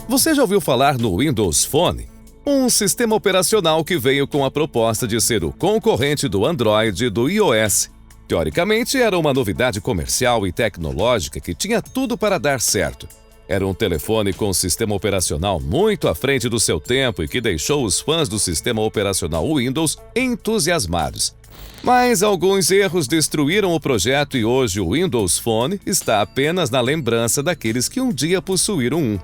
Você já ouviu falar no Windows Phone? Um sistema operacional que veio com a proposta de ser o concorrente do Android e do iOS. Teoricamente, era uma novidade comercial e tecnológica que tinha tudo para dar certo. Era um telefone com sistema operacional muito à frente do seu tempo e que deixou os fãs do sistema operacional Windows entusiasmados. Mas alguns erros destruíram o projeto e hoje o Windows Phone está apenas na lembrança daqueles que um dia possuíram um.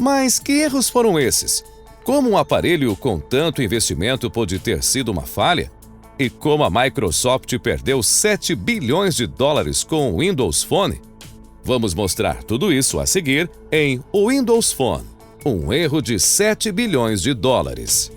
Mas que erros foram esses? Como um aparelho com tanto investimento pode ter sido uma falha? E como a Microsoft perdeu 7 bilhões de dólares com o Windows Phone? Vamos mostrar tudo isso a seguir em O Windows Phone, um erro de 7 bilhões de dólares.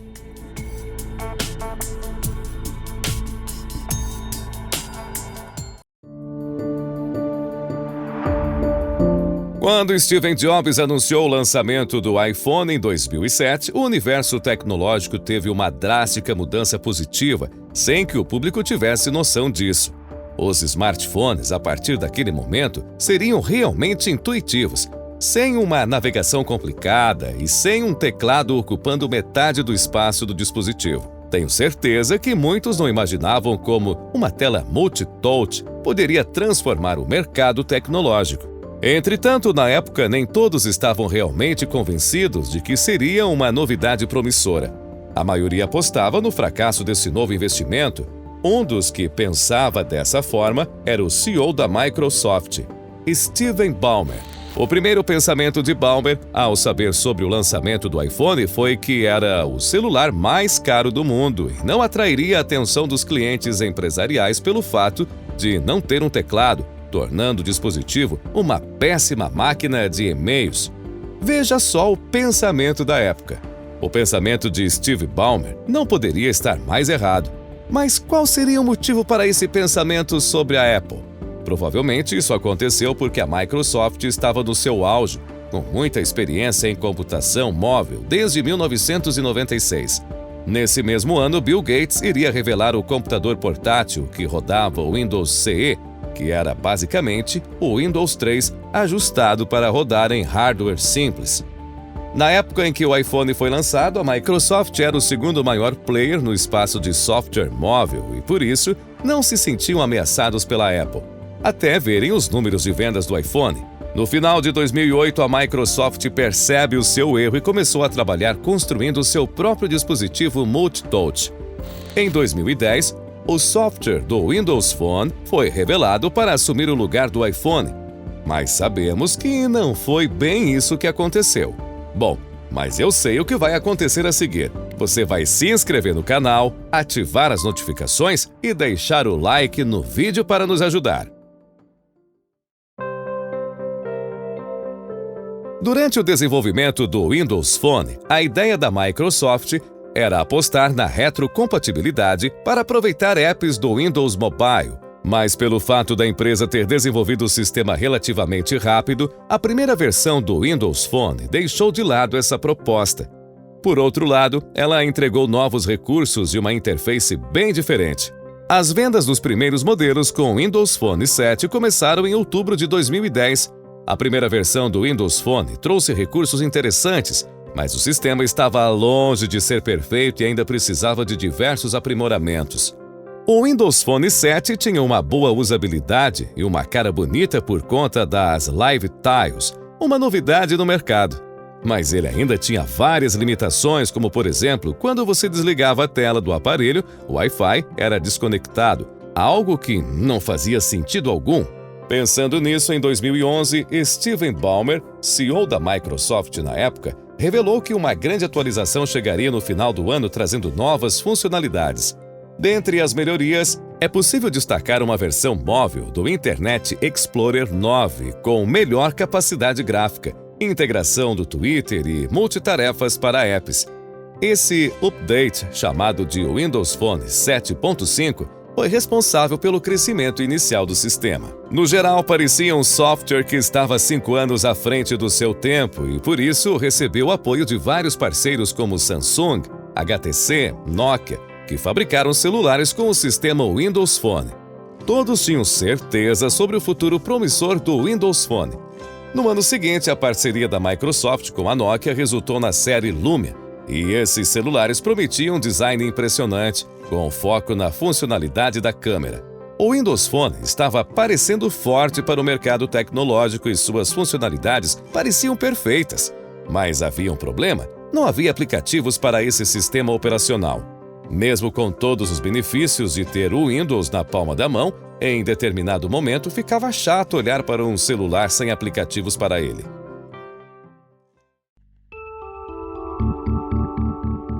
Quando Steve Jobs anunciou o lançamento do iPhone em 2007, o universo tecnológico teve uma drástica mudança positiva, sem que o público tivesse noção disso. Os smartphones, a partir daquele momento, seriam realmente intuitivos, sem uma navegação complicada e sem um teclado ocupando metade do espaço do dispositivo. Tenho certeza que muitos não imaginavam como uma tela multitouch poderia transformar o mercado tecnológico. Entretanto, na época, nem todos estavam realmente convencidos de que seria uma novidade promissora. A maioria apostava no fracasso desse novo investimento. Um dos que pensava dessa forma era o CEO da Microsoft, Steve Ballmer. O primeiro pensamento de Ballmer, ao saber sobre o lançamento do iPhone, foi que era o celular mais caro do mundo e não atrairia a atenção dos clientes empresariais pelo fato de não ter um teclado, tornando o dispositivo uma péssima máquina de e-mails. Veja só o pensamento da época. O pensamento de Steve Ballmer não poderia estar mais errado. Mas qual seria o motivo para esse pensamento sobre a Apple? Provavelmente isso aconteceu porque a Microsoft estava no seu auge, com muita experiência em computação móvel desde 1996. Nesse mesmo ano, Bill Gates iria revelar o computador portátil que rodava o Windows CE, que era basicamente o Windows 3 ajustado para rodar em hardware simples. Na época em que o iPhone foi lançado, a Microsoft era o segundo maior player no espaço de software móvel e, por isso, não se sentiam ameaçados pela Apple, até verem os números de vendas do iPhone. No final de 2008, a Microsoft percebe o seu erro e começou a trabalhar construindo seu próprio dispositivo multitouch. Em 2010, o software do Windows Phone foi revelado para assumir o lugar do iPhone, mas sabemos que não foi bem isso que aconteceu. Bom, mas eu sei o que vai acontecer a seguir. Você vai se inscrever no canal, ativar as notificações e deixar o like no vídeo para nos ajudar. Durante o desenvolvimento do Windows Phone, a ideia da Microsoft era apostar na retrocompatibilidade para aproveitar apps do Windows Mobile. Mas pelo fato da empresa ter desenvolvido o sistema relativamente rápido, a primeira versão do Windows Phone deixou de lado essa proposta. Por outro lado, ela entregou novos recursos e uma interface bem diferente. As vendas dos primeiros modelos com o Windows Phone 7 começaram em outubro de 2010. A primeira versão do Windows Phone trouxe recursos interessantes, mas o sistema estava longe de ser perfeito e ainda precisava de diversos aprimoramentos. O Windows Phone 7 tinha uma boa usabilidade e uma cara bonita por conta das Live Tiles, uma novidade no mercado. Mas ele ainda tinha várias limitações, como por exemplo, quando você desligava a tela do aparelho, o Wi-Fi era desconectado, algo que não fazia sentido algum. Pensando nisso, em 2011, Steve Ballmer, CEO da Microsoft na época, revelou que uma grande atualização chegaria no final do ano trazendo novas funcionalidades. Dentre as melhorias, é possível destacar uma versão móvel do Internet Explorer 9 com melhor capacidade gráfica, integração do Twitter e multitarefas para apps. Esse update, chamado de Windows Phone 7.5, foi responsável pelo crescimento inicial do sistema. No geral, parecia um software que estava 5 anos à frente do seu tempo e, por isso, recebeu o apoio de vários parceiros como Samsung, HTC, Nokia, que fabricaram celulares com o sistema Windows Phone. Todos tinham certeza sobre o futuro promissor do Windows Phone. No ano seguinte, a parceria da Microsoft com a Nokia resultou na série Lumia, e esses celulares prometiam um design impressionante, com foco na funcionalidade da câmera. O Windows Phone estava parecendo forte para o mercado tecnológico e suas funcionalidades pareciam perfeitas. Mas havia um problema: não havia aplicativos para esse sistema operacional. Mesmo com todos os benefícios de ter o Windows na palma da mão, em determinado momento ficava chato olhar para um celular sem aplicativos para ele.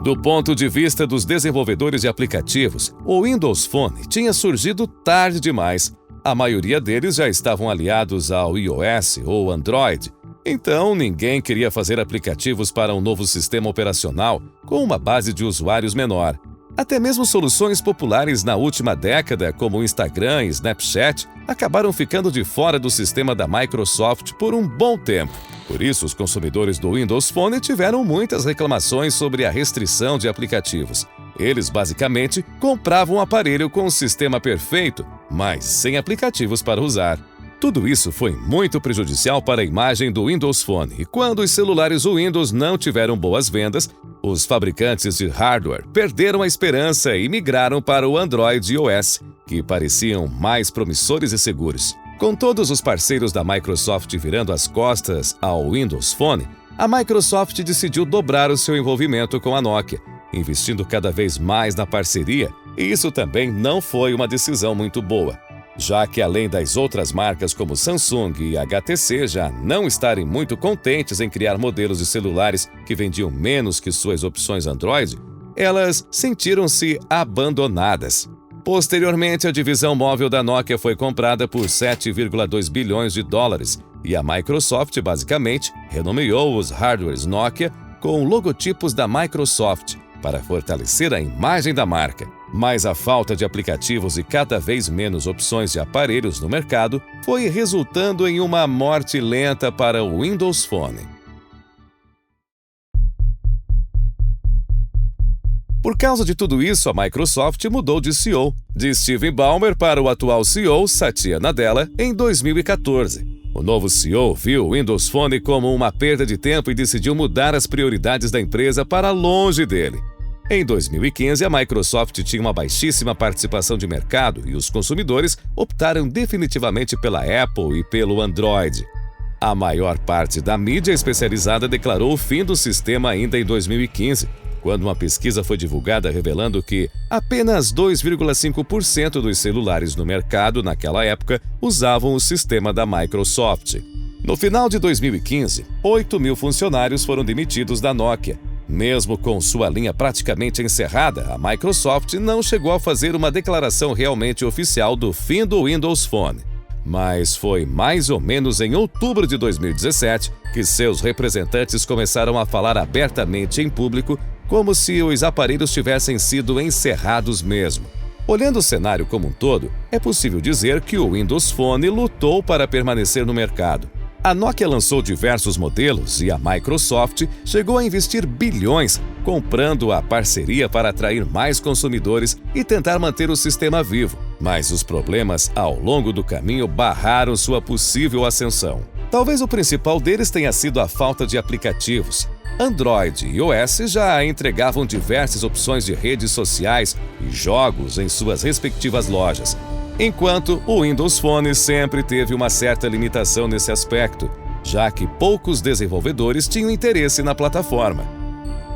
Do ponto de vista dos desenvolvedores de aplicativos, o Windows Phone tinha surgido tarde demais. A maioria deles já estavam aliados ao iOS ou Android. Então, ninguém queria fazer aplicativos para um novo sistema operacional com uma base de usuários menor. Até mesmo soluções populares na última década, como o Instagram e Snapchat, acabaram ficando de fora do sistema da Microsoft por um bom tempo. Por isso, os consumidores do Windows Phone tiveram muitas reclamações sobre a restrição de aplicativos. Eles, basicamente, compravam um aparelho com um sistema perfeito, mas sem aplicativos para usar. Tudo isso foi muito prejudicial para a imagem do Windows Phone, e quando os celulares Windows não tiveram boas vendas, os fabricantes de hardware perderam a esperança e migraram para o Android e iOS, que pareciam mais promissores e seguros. Com todos os parceiros da Microsoft virando as costas ao Windows Phone, a Microsoft decidiu dobrar o seu envolvimento com a Nokia, investindo cada vez mais na parceria, e isso também não foi uma decisão muito boa, já que além das outras marcas como Samsung e HTC já não estarem muito contentes em criar modelos de celulares que vendiam menos que suas opções Android, elas sentiram-se abandonadas. Posteriormente, a divisão móvel da Nokia foi comprada por 7,2 bilhões de dólares e a Microsoft basicamente renomeou os hardwares Nokia com logotipos da Microsoft para fortalecer a imagem da marca. Mas a falta de aplicativos e cada vez menos opções de aparelhos no mercado foi resultando em uma morte lenta para o Windows Phone. Por causa de tudo isso, a Microsoft mudou de CEO, de Steve Ballmer para o atual CEO, Satya Nadella, em 2014. O novo CEO viu o Windows Phone como uma perda de tempo e decidiu mudar as prioridades da empresa para longe dele. Em 2015, a Microsoft tinha uma baixíssima participação de mercado e os consumidores optaram definitivamente pela Apple e pelo Android. A maior parte da mídia especializada declarou o fim do sistema ainda em 2015, quando uma pesquisa foi divulgada revelando que apenas 2,5% dos celulares no mercado naquela época usavam o sistema da Microsoft. No final de 2015, 8 mil funcionários foram demitidos da Nokia. Mesmo com sua linha praticamente encerrada, a Microsoft não chegou a fazer uma declaração realmente oficial do fim do Windows Phone. Mas foi mais ou menos em outubro de 2017 que seus representantes começaram a falar abertamente em público como se os aparelhos tivessem sido encerrados mesmo. Olhando o cenário como um todo, é possível dizer que o Windows Phone lutou para permanecer no mercado. A Nokia lançou diversos modelos e a Microsoft chegou a investir bilhões comprando a parceria para atrair mais consumidores e tentar manter o sistema vivo. Mas os problemas ao longo do caminho barraram sua possível ascensão. Talvez o principal deles tenha sido a falta de aplicativos. Android e iOS já entregavam diversas opções de redes sociais e jogos em suas respectivas lojas, enquanto o Windows Phone sempre teve uma certa limitação nesse aspecto, já que poucos desenvolvedores tinham interesse na plataforma.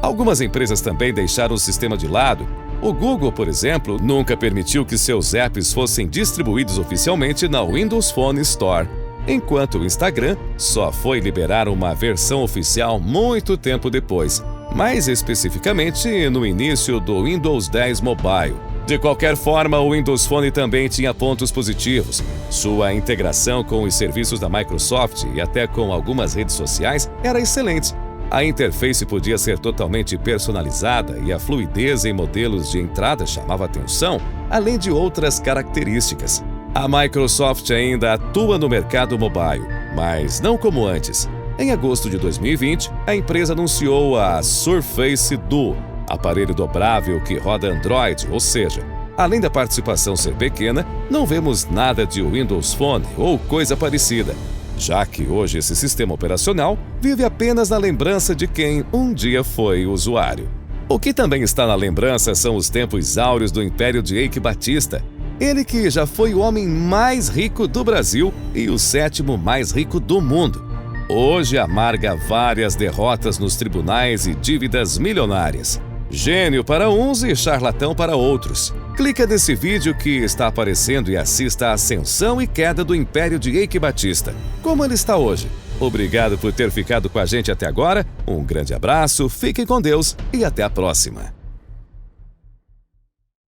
Algumas empresas também deixaram o sistema de lado. O Google, por exemplo, nunca permitiu que seus apps fossem distribuídos oficialmente na Windows Phone Store, enquanto o Instagram só foi liberar uma versão oficial muito tempo depois, mais especificamente no início do Windows 10 Mobile. De qualquer forma, o Windows Phone também tinha pontos positivos. Sua integração com os serviços da Microsoft e até com algumas redes sociais era excelente. A interface podia ser totalmente personalizada e a fluidez em modelos de entrada chamava atenção, além de outras características. A Microsoft ainda atua no mercado mobile, mas não como antes. Em agosto de 2020, a empresa anunciou a Surface Duo, aparelho dobrável que roda Android, ou seja, além da participação ser pequena, não vemos nada de Windows Phone ou coisa parecida. já que hoje esse sistema operacional vive apenas na lembrança de quem um dia foi usuário. O que também está na lembrança são os tempos áureos do Império de Eike Batista. Ele que já foi o homem mais rico do Brasil e o 7º mais rico do mundo. Hoje amarga várias derrotas nos tribunais e dívidas milionárias. Gênio para uns e charlatão para outros. Clica nesse vídeo que está aparecendo e assista a ascensão e queda do Império de Eike Batista. Como ele está hoje. Obrigado por ter ficado com a gente até agora. Um grande abraço, fiquem com Deus e até a próxima.